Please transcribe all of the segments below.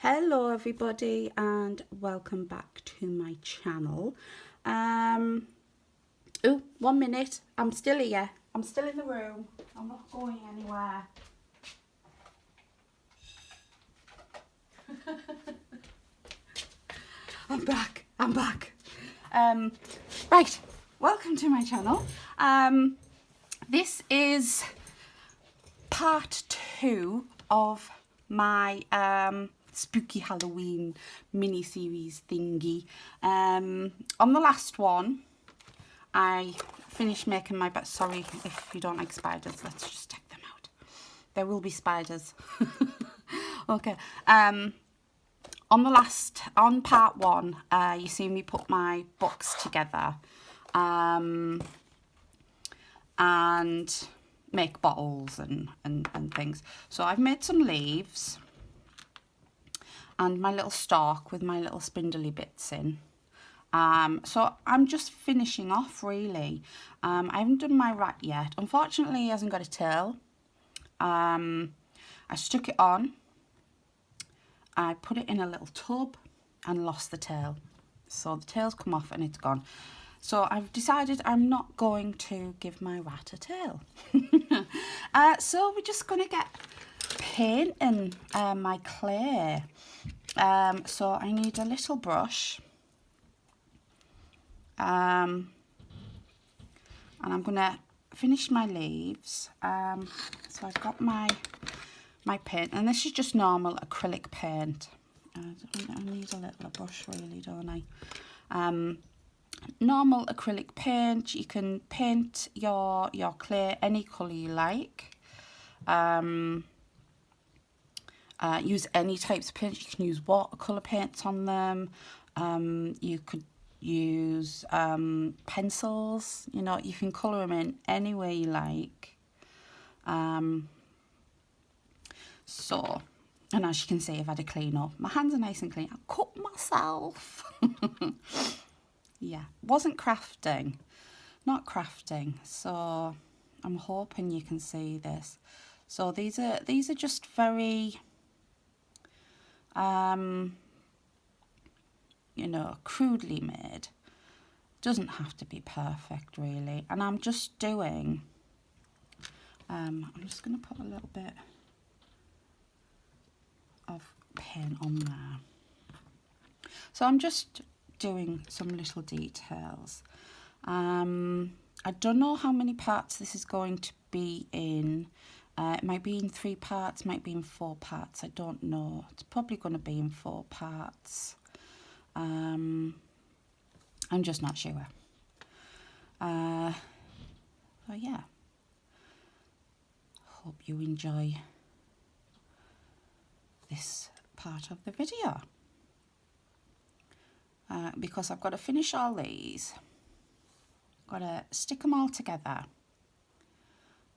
Hello everybody and welcome back to my channel. Oh, 1 minute. I'm still here. I'm still in the room. I'm not going anywhere. I'm back. I'm back. Right. Welcome to my channel. This is part 2 of my spooky Halloween mini-series thingy. On the last one, I finished making my bed. Sorry if you don't like spiders, let's just take them out. There will be spiders. Okay. On part 1, you see me put my books together and make bottles and things. So I've made some leaves and my little stalk with my little spindly bits in. So I'm just finishing off really. I haven't done my rat yet. Unfortunately, he hasn't got a tail. I stuck it on. I put it in a little tub and lost the tail. So the tail's come off and it's gone. So I've decided I'm not going to give my rat a tail. So we're just going to get painting my clay. So I need a little brush. And I'm going to finish my leaves. So I've got my paint, and this is just normal acrylic paint. I need a little brush really, don't I? Normal acrylic paint. You can paint your clay any colour you like. Use any types of paint. You can use watercolour paints on them. You could use pencils. You know, you can colour them in any way you like. So, and as you can see, I've had a clean up. My hands are nice and clean. I cut myself. Yeah, wasn't crafting, not crafting. So I'm hoping you can see this. So these are just very, you know, crudely made. Doesn't have to be perfect really. And I'm just doing, I'm just going to put a little bit of paint on there. So I'm just doing some little details. I don't know how many parts this is going to be in. It might be in 3 parts, might be in 4 parts. I don't know. It's probably going to be in 4 parts. I'm just not sure. So yeah. Hope you enjoy this part of the video. Because I've got to finish all these. Got to stick them all together.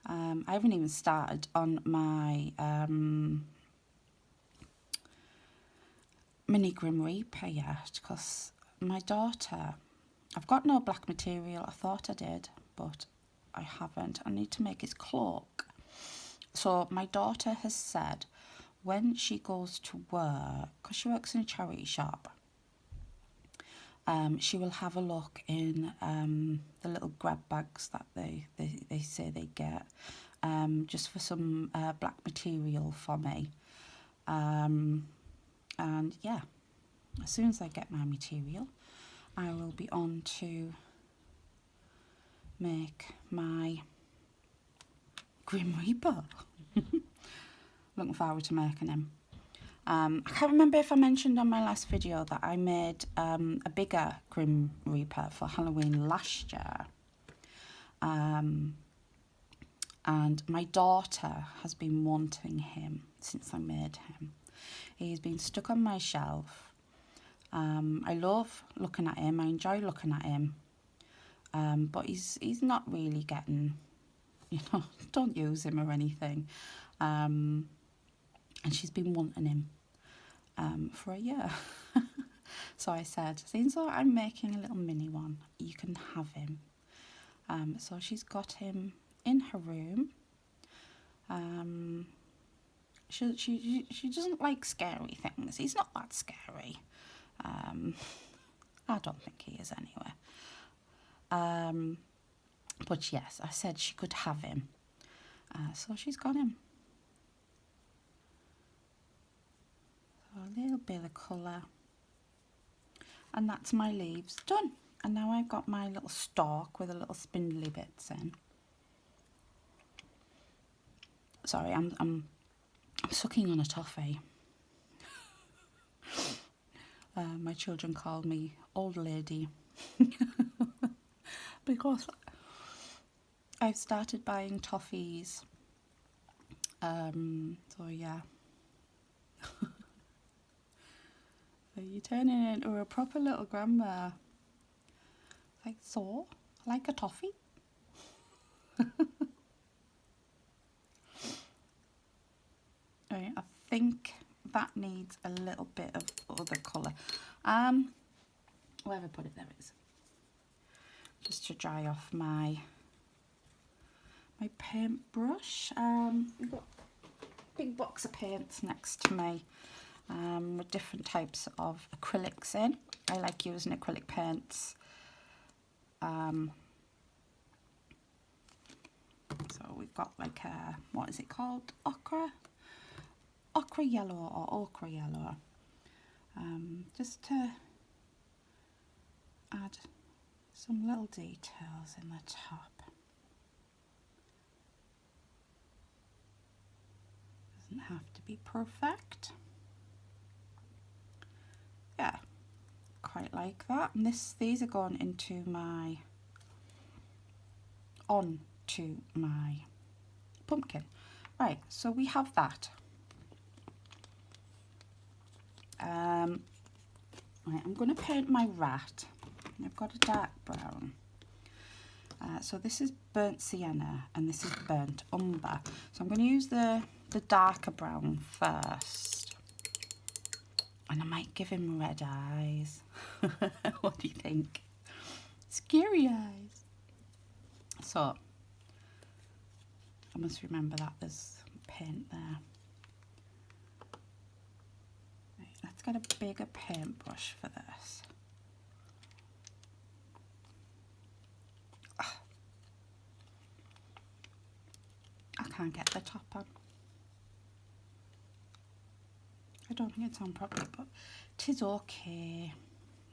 I haven't even started on my mini Grim Reaper yet, because my daughter, I've got no black material. I thought I did, but I haven't. I need to make his cloak. So my daughter has said when she goes to work, because she works in a charity shop, she will have a look in the little grab bags that they say they get, just for some black material for me. And yeah, as soon as I get my material, I will be on to make my Grim Reaper. Looking forward to making him. I can't remember if I mentioned on my last video that I made a bigger Grim Reaper for Halloween last year. And my daughter has been wanting him since I made him. He's been stuck on my shelf. I love looking at him. I enjoy looking at him. But he's not really getting, you know, don't use him or anything. And she's been wanting him for a year. So I said, since I'm making a little mini one, you can have him. So she's got him in her room. She doesn't like scary things. He's not that scary. I don't think he is anyway. But yes, I said she could have him. So she's got him. So a little bit of colour. And that's my leaves done. And now I've got my little stalk with a little spindly bits in. Sorry, I'm sucking on a toffee. My children call me old lady because I've started buying toffees. So yeah. So you're turning into a proper little grandma. Like so, like a toffee. Right, I think that needs a little bit of other colour. Where have I put it? There it is. Just to dry off my paintbrush. We've got a big box of paints next to me with different types of acrylics in. I like using acrylic paints. So we've got like a, what is it called? Ochre yellow or ochre yellow. Just to add some little details in the top. Doesn't have to be perfect. Yeah, quite like that. And these are going into my pumpkin. Right, so we have that. Right, I'm going to paint my rat. I've got a dark brown. So this is burnt sienna and this is burnt umber. So I'm going to use the darker brown first. And I might give him red eyes. What do you think? Scary eyes. So I must remember that there's paint there. Right, let's get a bigger paintbrush for this. I can't get the top on. I don't think it's on properly, but 'tis okay.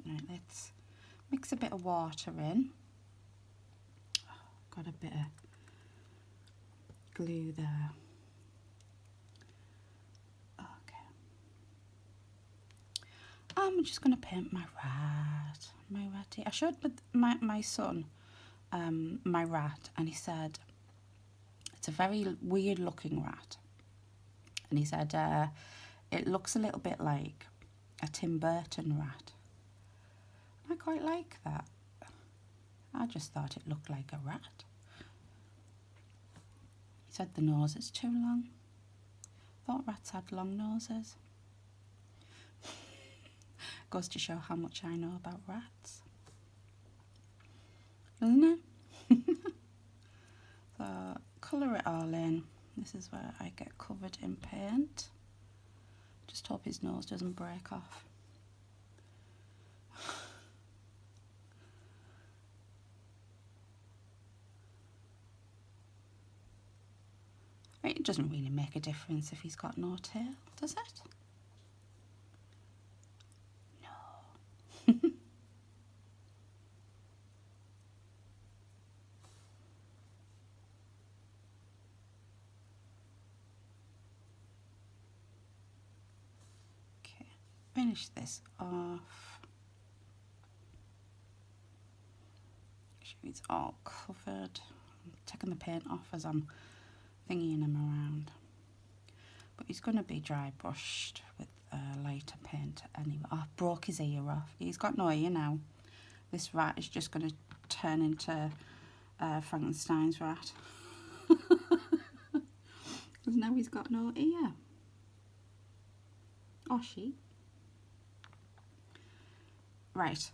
Right, let's mix a bit of water in. Got a bit of glue there. Okay. I'm just going to paint my rat. My ratty. I showed my son my rat, and he said it's a very weird looking rat. And he said it looks a little bit like a Tim Burton rat. I quite like that. I just thought it looked like a rat. He said the nose is too long. Thought rats had long noses. Goes to show how much I know about rats. Doesn't it? So, colour it all in. This is where I get covered in paint. Just hope his nose doesn't break off. It doesn't really make a difference if he's got no tail, does it? No. Okay, finish this off. Make sure it's all covered. I'm taking the paint off as I'm thingying him around, but he's going to be dry brushed with lighter paint anyway. Oh, I broke his ear off. He's got no ear now. This rat is just going to turn into Frankenstein's rat. Because now he's got no ear. Or she. Right.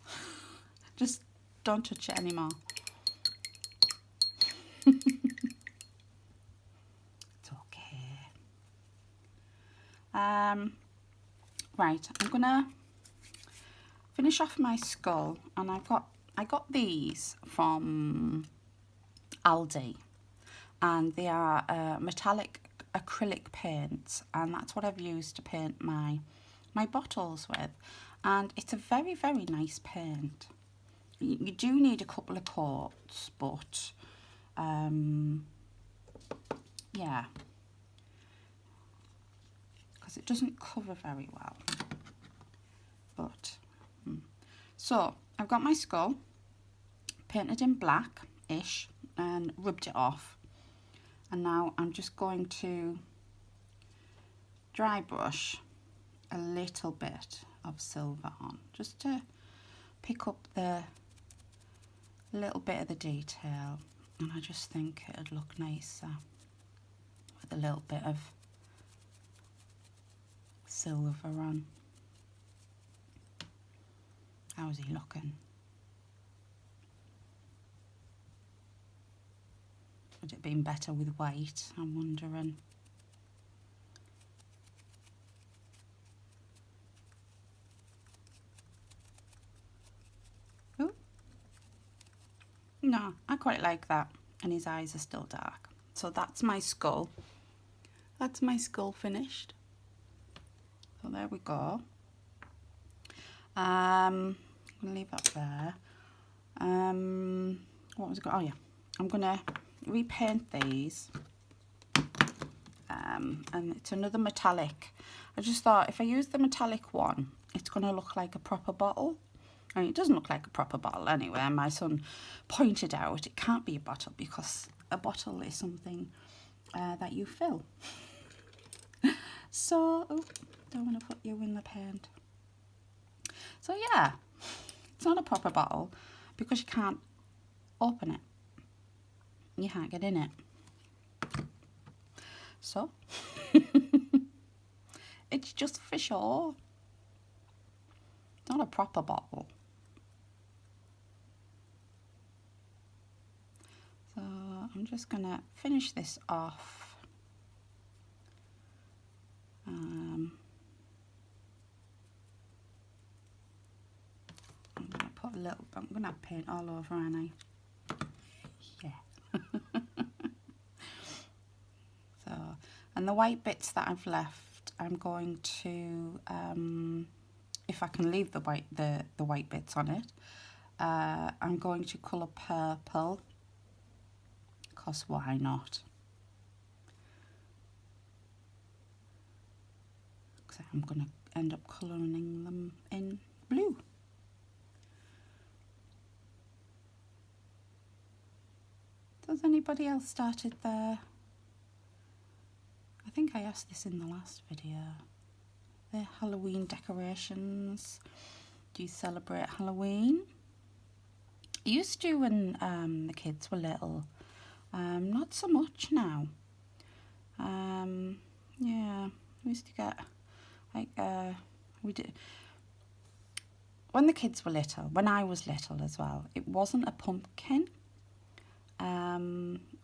Just don't touch it anymore. It's okay. Right, I'm gonna finish off my skull, and I got these from Aldi, and they are metallic acrylic paints, and that's what I've used to paint my bottles with, and it's a very, very nice paint. You do need a couple of coats, but yeah, because it doesn't cover very well. But so I've got my skull painted in black-ish and rubbed it off, and now I'm just going to dry brush a little bit of silver on, just to pick up the little bit of the detail, and I just think it'd look nicer with a little bit of silver on. How's he looking? Would it been better with white, I'm wondering. Ooh. No, I quite like that. And his eyes are still dark. So that's my skull. That's my skull finished. So there we go. I'm going to leave that there. What was it? Oh yeah, I'm going to repaint these. And it's another metallic. I just thought if I use the metallic one, it's going to look like a proper bottle. I mean, it doesn't look like a proper bottle anyway. My son pointed out it can't be a bottle because a bottle is something that you fill. So, oh, don't want to put you in the paint. So yeah, it's not a proper bottle because you can't open it. You can't get in it. So, it's just for show. Not a proper bottle. So I'm just gonna finish this off. I'm gonna put a little. I'm gonna have paint all over, aren't I? Yeah. So, and the white bits that I've left, I'm going to, if I can leave the white bits on it, I'm going to colour purple, because why not? Because I'm going to end up colouring them in blue. Has anybody else started their, I think I asked this in the last video, their Halloween decorations? Do you celebrate Halloween? I used to when the kids were little, not so much now. Yeah, we used to get, like, we did, when the kids were little, when I was little as well, it wasn't a pumpkin.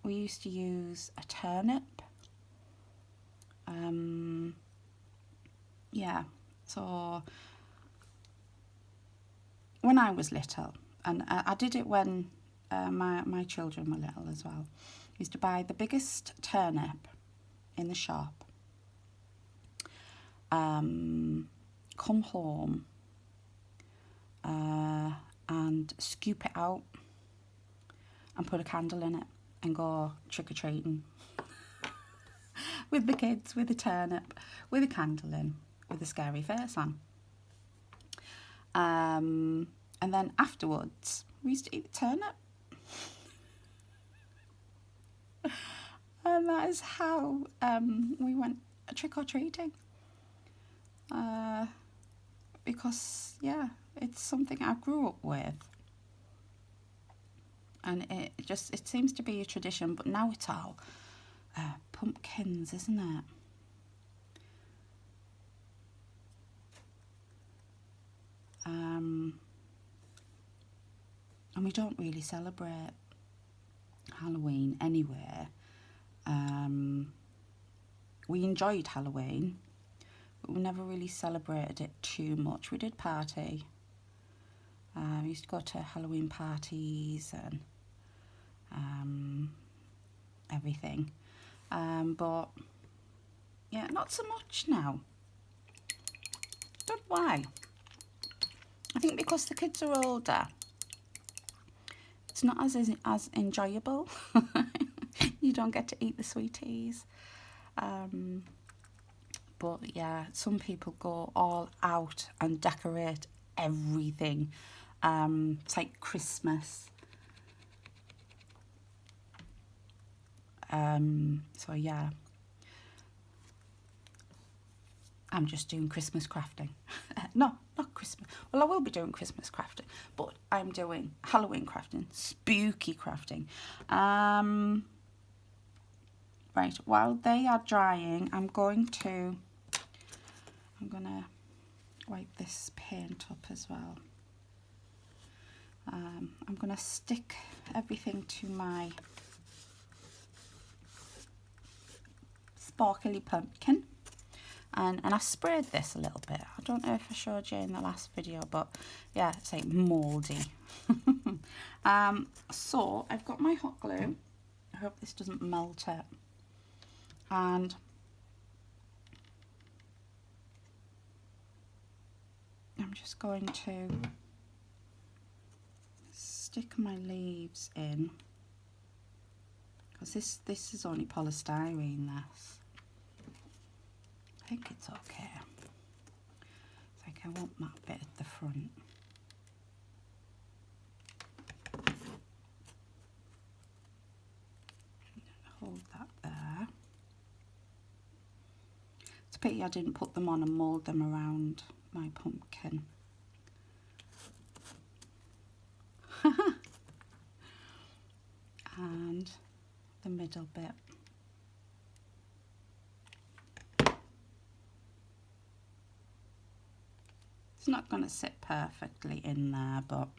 We used to use a turnip. Yeah, so when I was little, and I did it when my children were little as well, I used to buy the biggest turnip in the shop, come home and scoop it out and put a candle in it and go trick-or-treating with the kids, with a turnip, with a candle in, with a scary face on. And then afterwards, we used to eat the turnip. And that is how we went trick-or-treating. Because, yeah, it's something I grew up with. And it seems to be a tradition, but now it's all pumpkins, isn't it? And we don't really celebrate Halloween anyway. We enjoyed Halloween, but we never really celebrated it too much. We did party. We used to go to Halloween parties and everything. But yeah, not so much now. Don't know why. I think because the kids are older, it's not as enjoyable. You don't get to eat the sweeties. But yeah, some people go all out and decorate everything. It's like Christmas. So yeah, I'm just doing Christmas crafting. No, not Christmas. Well, I will be doing Christmas crafting, but I'm doing Halloween crafting, spooky crafting. Right, while they are drying, I'm gonna wipe this paint up as well. I'm gonna stick everything to my sparkly pumpkin, and I sprayed this a little bit. I don't know if I showed you in the last video, but yeah, it's like mouldy. So I've got my hot glue. I hope this doesn't melt it. And I'm just going to stick my leaves in, because this is only polystyrene, this. I think it's okay. It's like I want that bit at the front. Hold that there. It's a pity I didn't put them on and mould them around my pumpkin. And the middle bit. It's not going to sit perfectly in there, but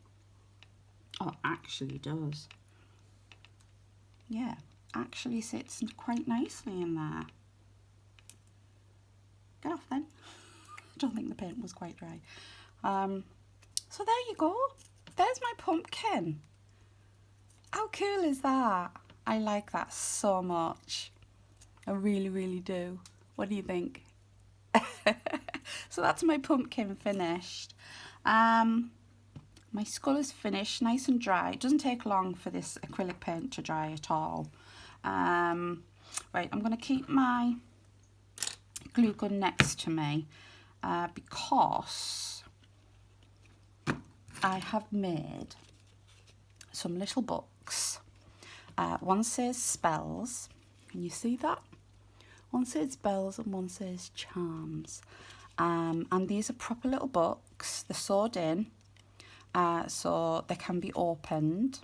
oh, it actually does. Yeah, actually sits quite nicely in there. Get off then. I don't think the paint was quite dry. So there you go. There's my pumpkin. How cool is that? I like that so much. I really, really do. What do you think? So that's my pumpkin finished. My skull is finished, nice and dry. It doesn't take long for this acrylic paint to dry at all. Right, I'm going to keep my glue gun next to me because I have made some little books. One says spells. Can you see that? One says spells and one says charms. And these are proper little books. They're sewed in, so they can be opened.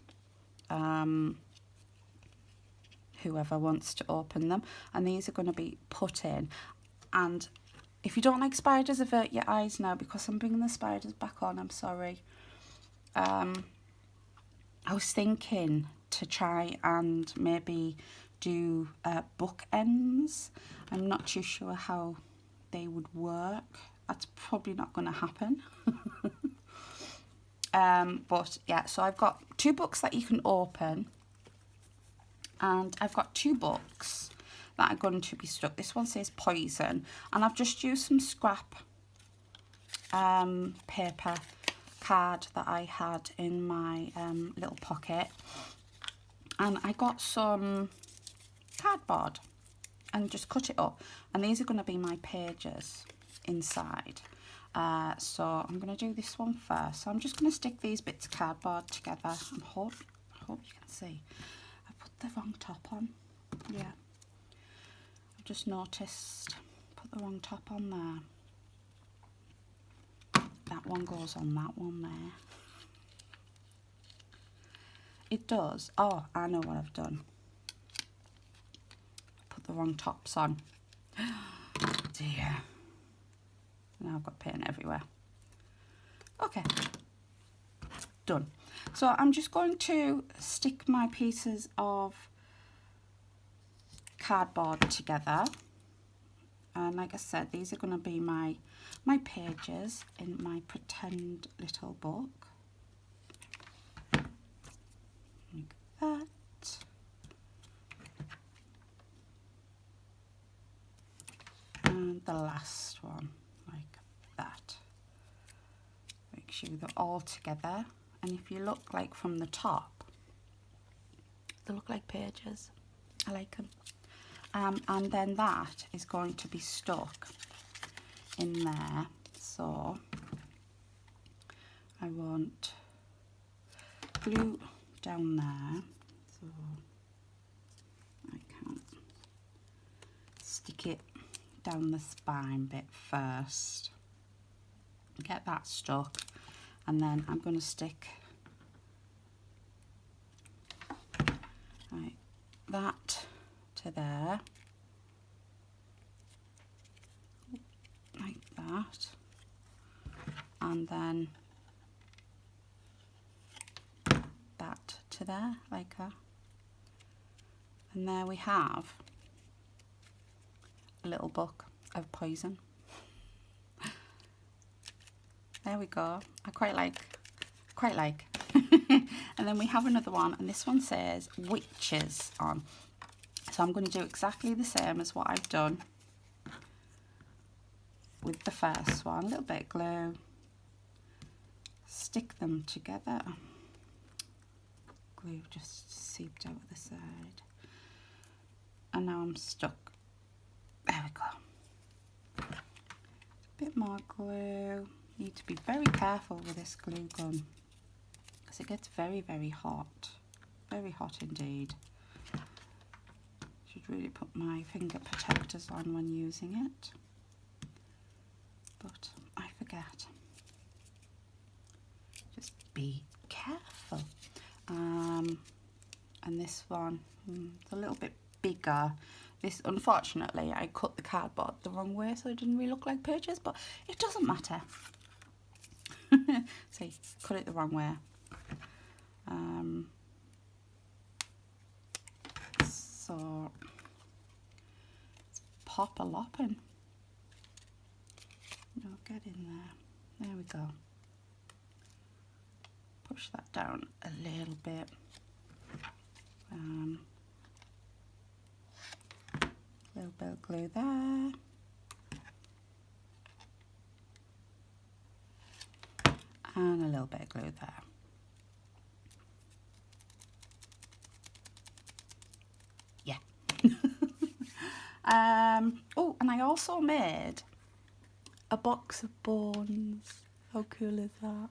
Whoever wants to open them. And these are going to be put in. And if you don't like spiders, avert your eyes now, because I'm bringing the spiders back on. I'm sorry. I was thinking to try and maybe do bookends. I'm not too sure how they would work. That's probably not going to happen. But yeah, so I've got 2 books that you can open, and I've got 2 books that are going to be stuck. This one says poison, and I've just used some scrap paper card that I had in my little pocket, and I got some cardboard and just cut it up, and these are going to be my pages inside. So I'm going to do this one first. So I'm just going to stick these bits of cardboard together. I hope you can see. I put the wrong top on. Yeah, I've just noticed. Put the wrong top on there. That one goes on that one there. It does. Oh, I know what I've done. Put the wrong tops on. Dear. Now I've got paint everywhere. Okay. Done. So I'm just going to stick my pieces of cardboard together. And like I said, these are going to be my pages in my pretend little book. Like that. And the last one, like that. Make sure they're all together. And if you look like from the top, they look like pages. I like them. And then that is going to be stuck in there. So I want glue down there. So I can stick it down the spine bit first. Get that stuck. And then I'm going to stick that to there, like that, and then that to there, like that. And there we have a little book of poison. There we go. I quite like. And then we have another one, and this one says witches on. So I'm going to do exactly the same as what I've done with the first one. A little bit of glue. Stick them together. Glue just seeped out the side. And now I'm stuck. There we go. A bit more glue. Need to be very careful with this glue gun because it gets very, very hot. Very hot indeed. Should really put my finger protectors on when using it, but I forget. Just be careful. And this one, it's a little bit bigger. This, unfortunately, I cut the cardboard the wrong way, so it didn't really look like pages, but it doesn't matter. See, cut it the wrong way. So let's pop a lopping. No, get in there. There we go. Push that down a little bit. Little bit of glue there. And a little bit of glue there. Yeah. Oh, and I also made a box of bones. How cool is that?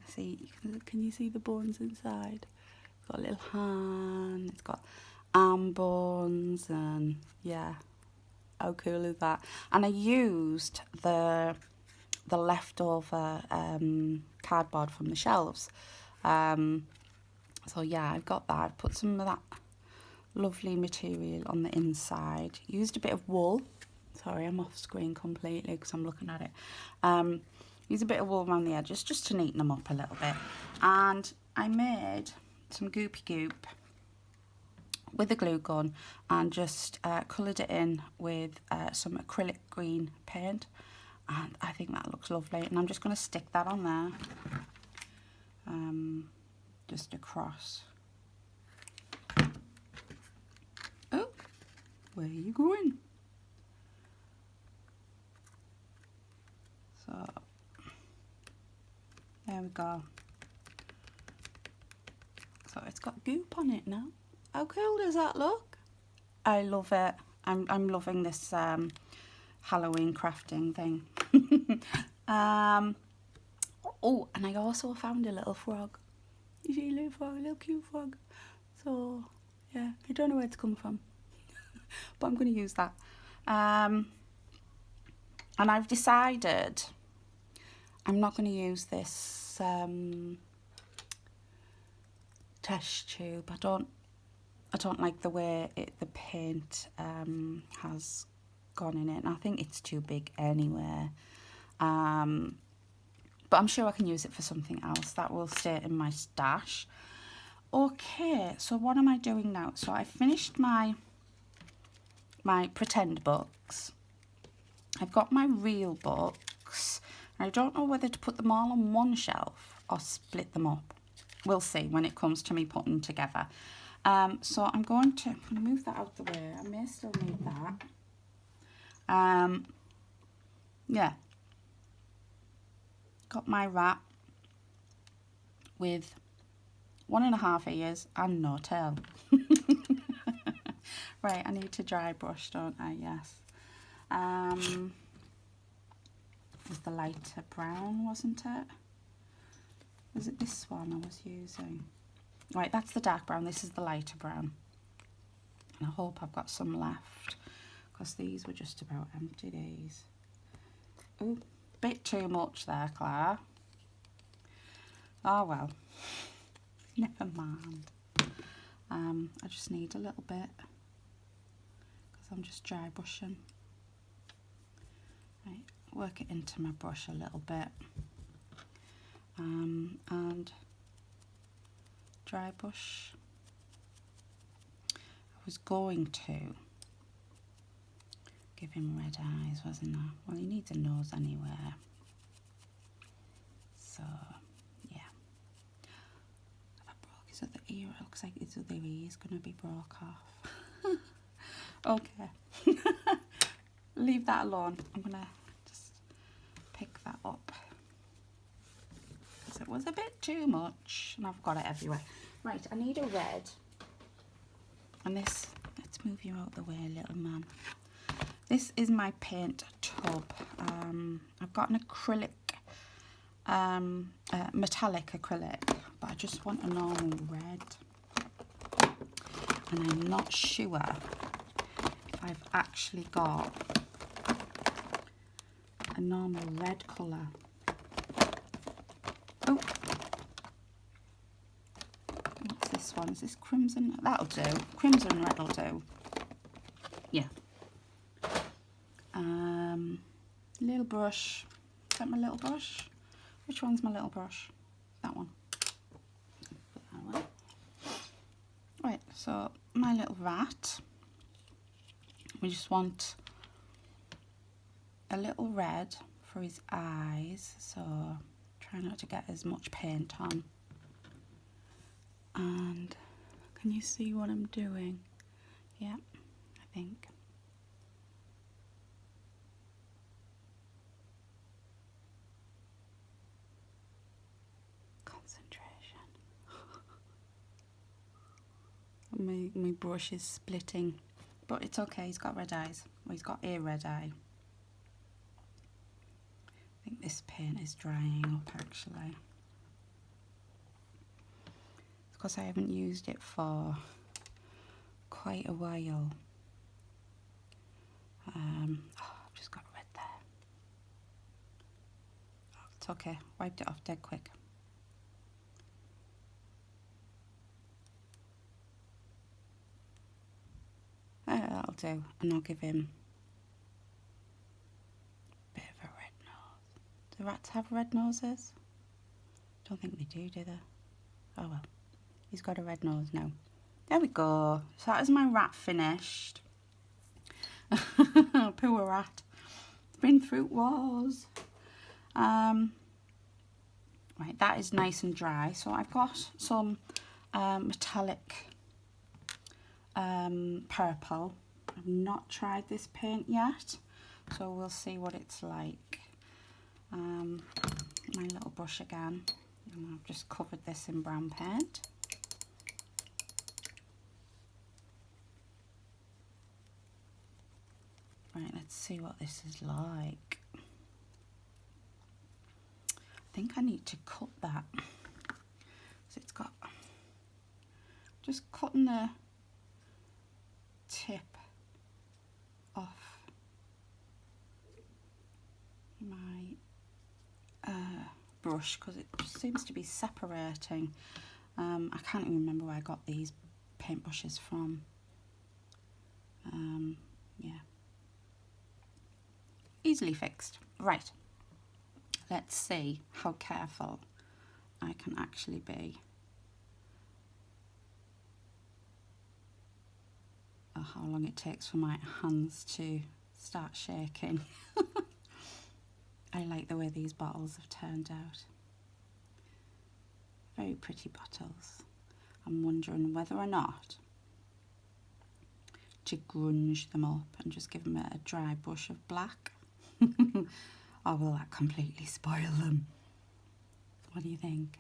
See, can you see the bones inside? It's got a little hand, it's got arm bones, and yeah, how cool is that? And I used the leftover cardboard from the shelves. So yeah, I've got that. I've put some of that lovely material on the inside. Used a bit of wool. Sorry, I'm off screen completely because I'm looking at it. Use a bit of wool around the edges just to neaten them up a little bit. And I made some goopy goop with a glue gun and just coloured it in with some acrylic green paint. And I think that looks lovely. And I'm just going to stick that on there. Just across. Oh, where are you going? So, there we go. So it's got goop on it now. How cool does that look? I love it. I'm loving this Halloween crafting thing. Oh, and I also found a little frog. You see a little frog, a little cute frog. So yeah, I don't know where it's come from, but I'm going to use that. And I've decided I'm not going to use this test tube. I don't like the way the paint has gone in it, and I think it's too big anyway. But I'm sure I can use it for something else that will stay in my stash. Okay, so what am I doing now? So I finished my my pretend books. I've got my real books. I don't know whether to put them all on one shelf or split them up. We'll see when it comes to me putting together. So I'm going to move that out the way. I may still need that. Yeah. Got my rat with 1.5 ears and no tail. Right, I need to dry brush, don't I? Yes. It was the lighter brown, wasn't it? Was it this one I was using? Right, that's the dark brown. This is the lighter brown. And I hope I've got some left, because these were just about empty, these. Oh, bit too much there, Claire. Oh well, never mind. I just need a little bit, because I'm just dry brushing. Right, work it into my brush a little bit. And dry brush. I was going to give him red eyes, wasn't I? Well, he needs a nose anyway. So, yeah. Have I broke his other ear? It looks like his other ear is going to be broke off. Okay. Leave that alone. I'm going to just pick that up, because it was a bit too much and I've got it everywhere. Right, I need a red. And this, let's move you out the way, little man. This is my paint tub. I've got an acrylic, metallic acrylic, but I just want a normal red. And I'm not sure if I've actually got a normal red colour. Oh, what's this one? Is this crimson? That'll do. Crimson red will do. Yeah. Little brush. Is that my little brush? Which one's my little brush? That one. Put that away. Right, so my little rat. We just want a little red for his eyes, so try not to get as much paint on. And can you see what I'm doing? Yeah, I think. Concentration. My brush is splitting, but it's okay. He's got red eyes. Well, he's got a red eye. I think this paint is drying up actually. It's because I haven't used it for quite a while. I've just got red there. Oh, it's okay. Wiped it off dead quick. That'll do, and I'll give him a bit of a red nose. Do rats have red noses? Don't think they do they? Oh well, he's got a red nose now. There we go. So that is my rat finished. Poor rat. It's been through wars. Right, that is nice and dry. So I've got some metallic purple. I've not tried this paint yet, so we'll see what it's like. My little brush again, and I've just covered this in brown paint. Right, let's see what this is like. I think I need to cut that. So it's got, just cutting the tip off my brush, because it seems to be separating. I can't even remember where I got these paintbrushes from. Yeah. Easily fixed. Right, let's see how careful I can actually be. how long it takes for my hands to start shaking. I like the way these bottles have turned out. Very pretty bottles. I'm wondering whether or not to grunge them up and just give them a dry brush of black. Or will that completely spoil them? What do you think?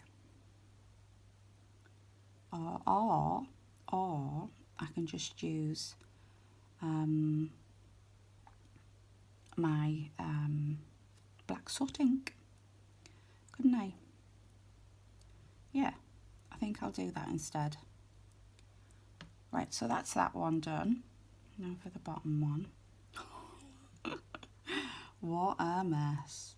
Or I can just use my black soot ink, couldn't I? Yeah, I think I'll do that instead. Right, so that's that one done. Now for the bottom one. What a mess.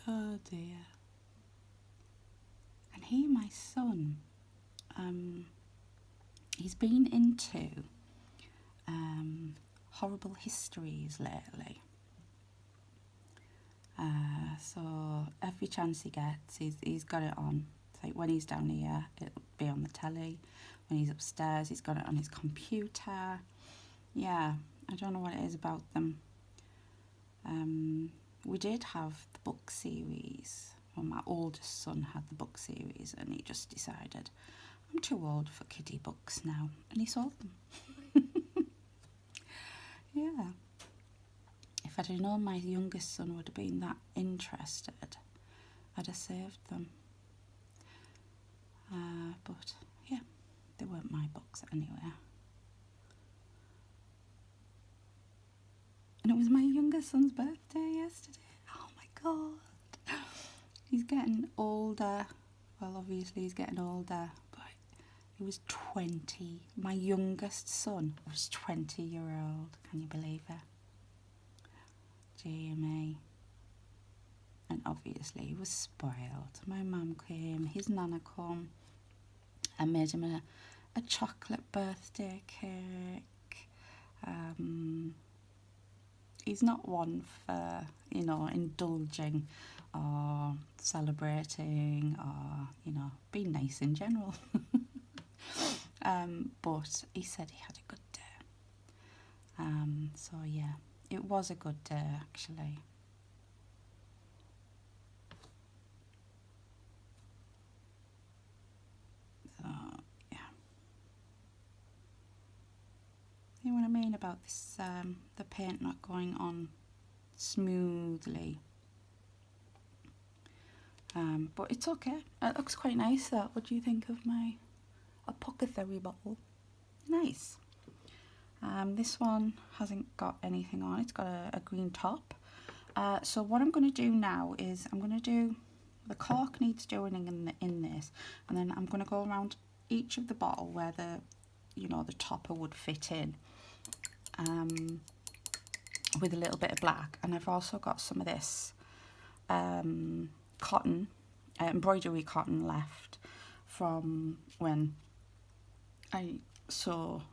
Oh dear. And he, my son, he's been into horrible histories lately. So every chance he gets, he's got it on. It's like when he's down here, it'll be on the telly. When he's upstairs, he's got it on his computer. Yeah, I don't know what it is about them. We did have the book series. Well, my oldest son had the book series, and he just decided, I'm too old for kiddie books now, and he sold them. Yeah. If I'd have known my youngest son would have been that interested, I'd have saved them. But yeah, they weren't my books anyway. And it was my youngest son's birthday yesterday. Oh my god. He's getting older. Well, obviously he's getting older, but he was 20. My youngest son was 20-year-old. Can you believe it? Dear me. And obviously he was spoiled. My mum came, his nana come. I made him a chocolate birthday cake. He's not one for, indulging or celebrating or, being nice in general. But he said he had a good day. So yeah, it was a good day actually. So yeah. You know what I mean about this, the paint not going on smoothly. But it's okay. It looks quite nice, that. What do you think of my apothecary bottle? Nice. This one hasn't got anything on. It's got a green top. So what I'm going to do now is I'm going to do, the cork needs doing in this, and then I'm going to go around each of the bottle where the topper would fit in, with a little bit of black. And I've also got some of this cotton, embroidery cotton left from when I sewed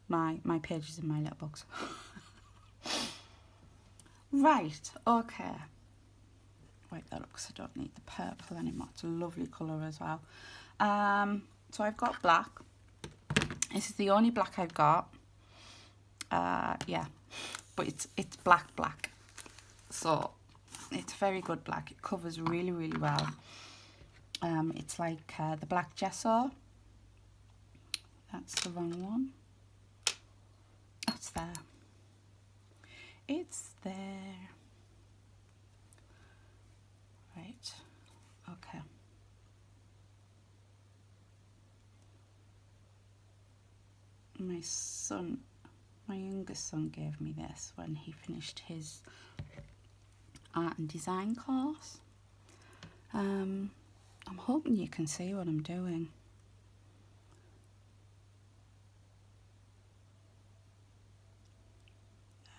my pages in my little books. Right, okay. Wipe that up because I don't need the purple anymore. It's a lovely colour as well. So I've got black. This is the only black I've got. Yeah, but it's black. So it's very good black. It covers really, really well. It's like the black gesso. That's the wrong one. Oh, it's there. It's there. Right. Okay. My youngest son gave me this when he finished his art and design course. I'm hoping you can see what I'm doing.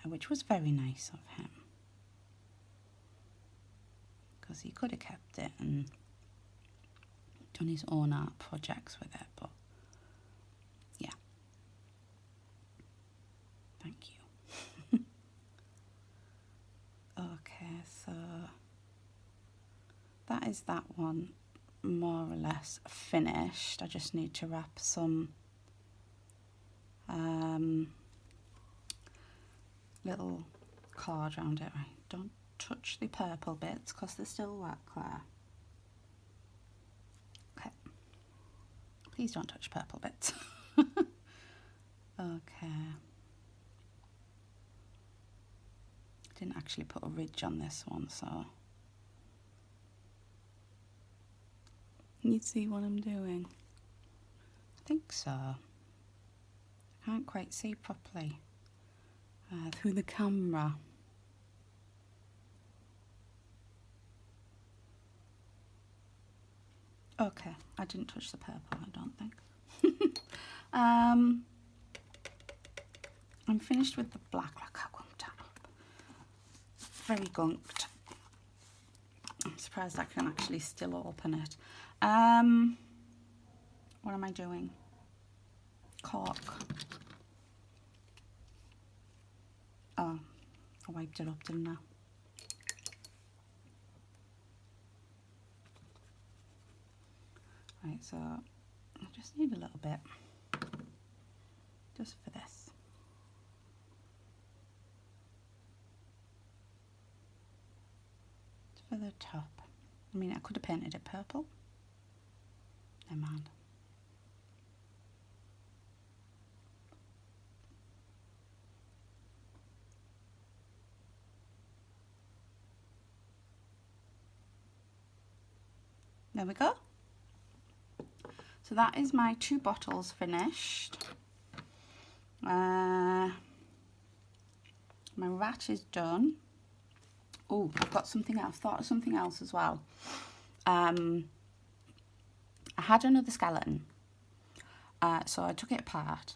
Which was very nice of him, because he could have kept it and done his own art projects with it, but yeah. Thank you. Okay, so that is that one more or less finished. I just need to wrap some little card around it. Right, don't touch the purple bits because they're still wet, Claire. Okay, please don't touch purple bits. Okay, didn't actually put a ridge on this one, so you see what I'm doing? I think so. I can't quite see properly through the camera. Okay, I didn't touch the purple, I don't think. I'm finished with the black. Look how gunked up. Very gunked. I'm surprised I can actually still open it. What am I doing? Cork. Oh, I wiped it up, didn't I? Right, so I just need a little bit, just for this. Just for the top. I mean, I could have painted it purple. Never mind. There we go. So that is my 2 bottles finished. My rat is done. Oh, I've got something else. Thought of something else as well. I had another skeleton. So I took it apart.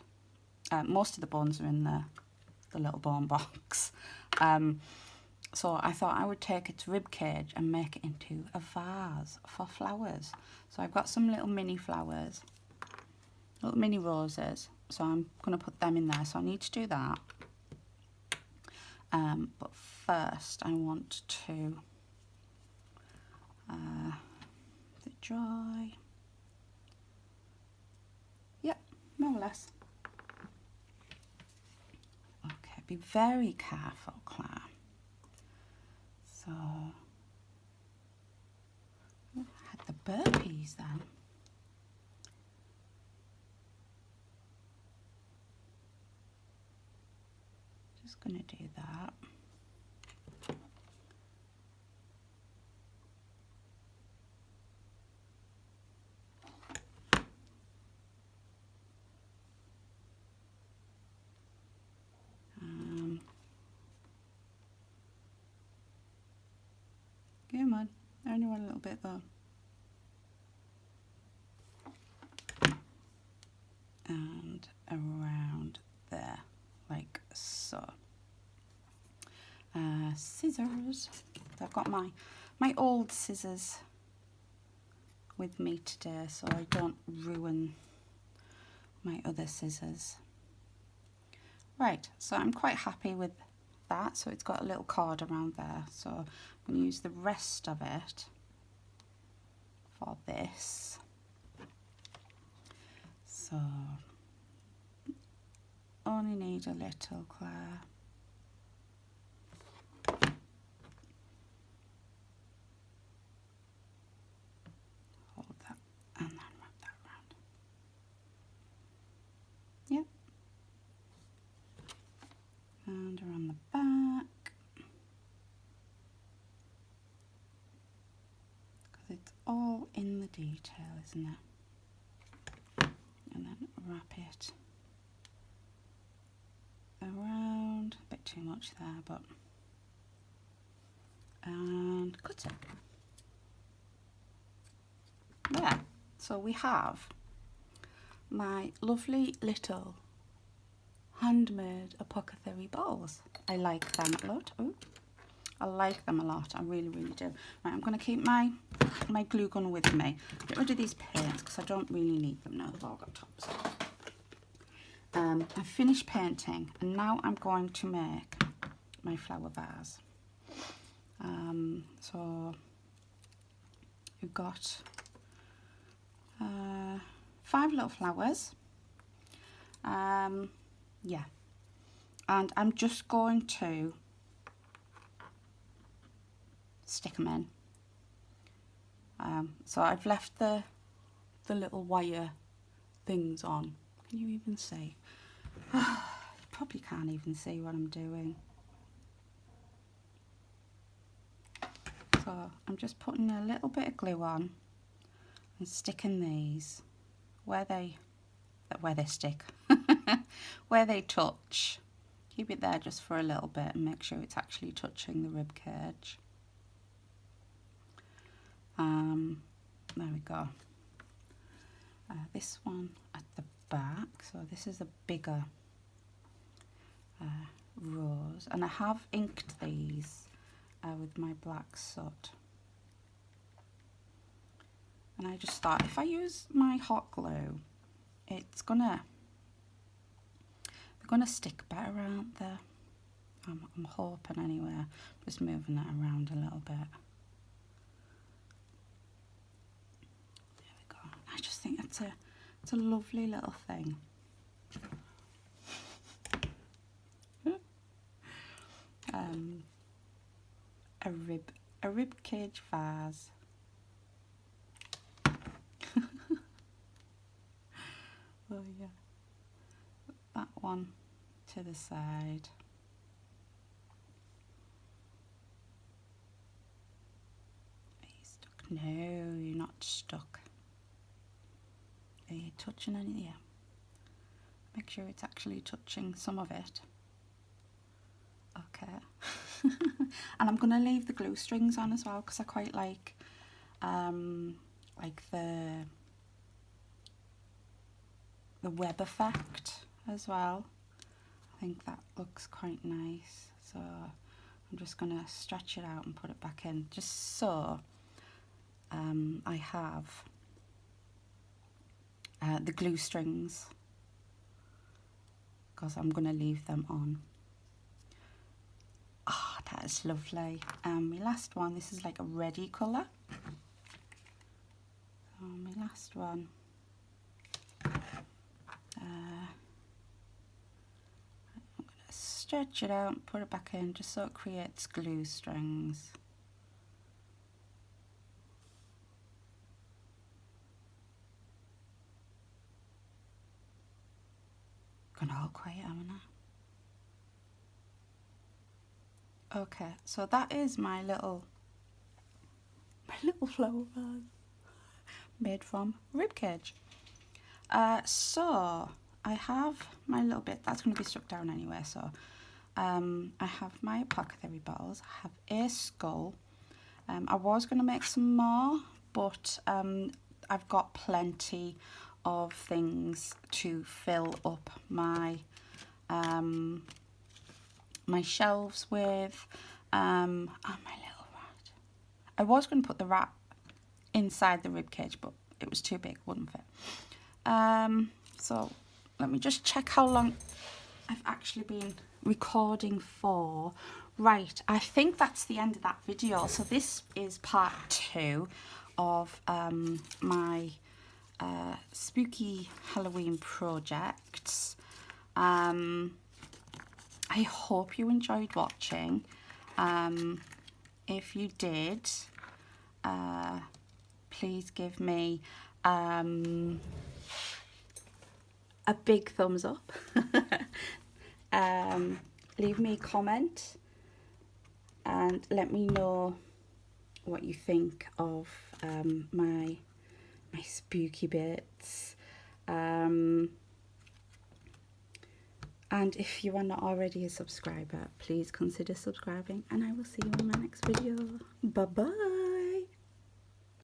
Most of the bones are in the little bone box. So I thought I would take its rib cage and make it into a vase for flowers. So I've got some little mini flowers, little mini roses. So I'm going to put them in there. So I need to do that. But first I want to let it dry. Yep, more or less. Okay, be very careful, Claire. So, I had the burpees then. Just going to do that. Come on, only one little bit though. And around there, like so. Scissors. I've got my old scissors with me today, so I don't ruin my other scissors. Right, so I'm quite happy with that. So it's got a little cord around there. So I'm going to use the rest of it for this. So only need a little, Claire. Hold that and then wrap that around. Yep. And around the back. Because it's all in the detail, isn't it? And then wrap it around. A bit too much there, but and cut it. There. So we have my lovely little handmade apothecary bowls. I like them a lot. Ooh. I like them a lot. I really, really do. Right, I'm going to keep my glue gun with me. Get rid of these paints because I don't really need them now. They've all got tops. I've finished painting and now I'm going to make my flower vase. So we've got 5 little flowers. Yeah, and I'm just going to stick them in. So I've left the little wire things on. Can you even see? You probably can't even see what I'm doing. So I'm just putting a little bit of glue on and sticking these where they stick, where they touch. Keep it there just for a little bit and make sure it's actually touching the rib cage. There we go. This one at the back, so this is a bigger rose, and I have inked these with my black soot. And I just thought if I use my hot glue, it's they're gonna stick better, aren't they? I'm hoping anyway. Just moving that around a little bit. There we go. I just think it's a lovely little thing. A rib cage vase. Oh yeah. That one to the side. Are you stuck? No, you're not stuck. Are you touching any? Yeah. Make sure it's actually touching some of it. Okay. And I'm going to leave the glue strings on as well because I quite like the web effect as well. I think that looks quite nice. So I'm just going to stretch it out and put it back in just so I have the glue strings, because I'm going to leave them on. Ah, oh, that is lovely. My last one, this is like a reddy colour. So my last one. I'm going to stretch it out and put it back in just so it creates glue strings. Gone all quiet, haven't I? Okay, so that is my little flower vase made from ribcage. So I have my little bit that's going to be stuck down anyway. So I have my apothecary bottles. I have a skull. I was going to make some more, but I've got plenty of things to fill up my my shelves with. Oh, my little rat. I was going to put the rat inside the rib cage, but it was too big, wouldn't fit. So let me just check how long I've actually been recording for. Right, I think that's the end of that video. So this is part 2 of my spooky Halloween projects. I hope you enjoyed watching. If you did, please give me a big thumbs up. Leave me a comment and let me know what you think of my spooky bits. And if you are not already a subscriber, please consider subscribing, and I will see you in my next video. Bye bye.